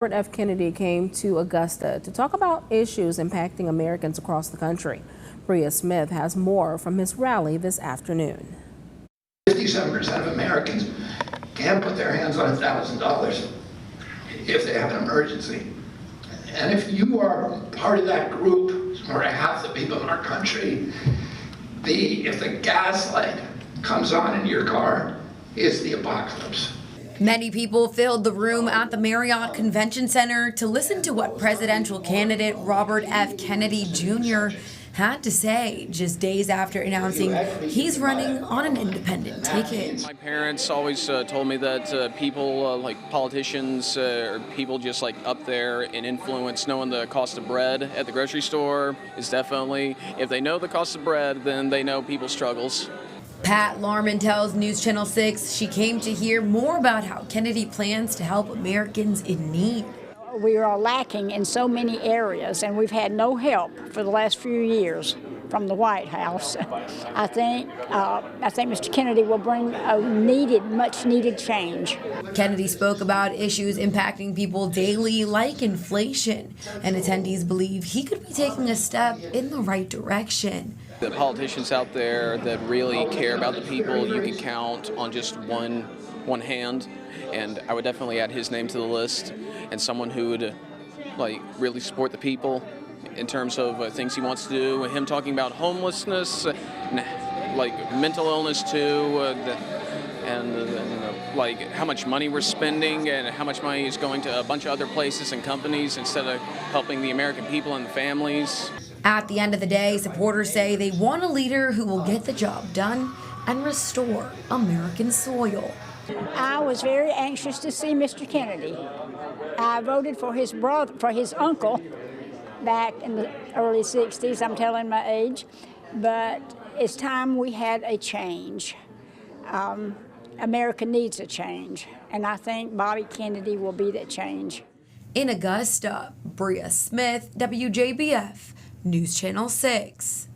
Robert F. Kennedy came to Augusta to talk about issues impacting Americans across the country. Bria Smith has more from his rally this afternoon. 57% of Americans can put their hands on $1,000 if they have an emergency. And if you are part of that group, more than half the people in our country, if the gas light comes on in your car, it's the apocalypse. Many people filled the room at the Marriott Convention Center to listen to what presidential candidate Robert F. Kennedy Jr. had to say just days after announcing he's running on an independent ticket. My parents always told me that people like politicians or people just like up there in influence, knowing the cost of bread at the grocery store is definitely, if they know the cost of bread, then they know people's struggles. Pat Larman tells News Channel 6 she came to hear more about how Kennedy plans to help Americans in need. We are lacking in so many areas, and we've had no help for the last few years from the White House. I think Mr. Kennedy will bring a much needed change. Kennedy spoke about issues impacting people daily, like inflation, and attendees believe he could be taking a step in the right direction. The politicians out there that really care about the people, you can count on just one hand, and I would definitely add his name to the list, and someone who would like really support the people in terms of things he wants to do. Him talking about homelessness, like mental illness too, and like how much money we're spending and how much money is going to a bunch of other places and companies instead of helping the American people and the families. At the end of the day, supporters say they want a leader who will get the job done and restore American soil. I was very anxious to see Mr. Kennedy. I voted for his brother, for his uncle, back in the early 60s. I'm telling my age, but it's time we had a change. America needs a change, and I think Bobby Kennedy will be that change. In Augusta, Bria Smith, WJBF, News Channel 6.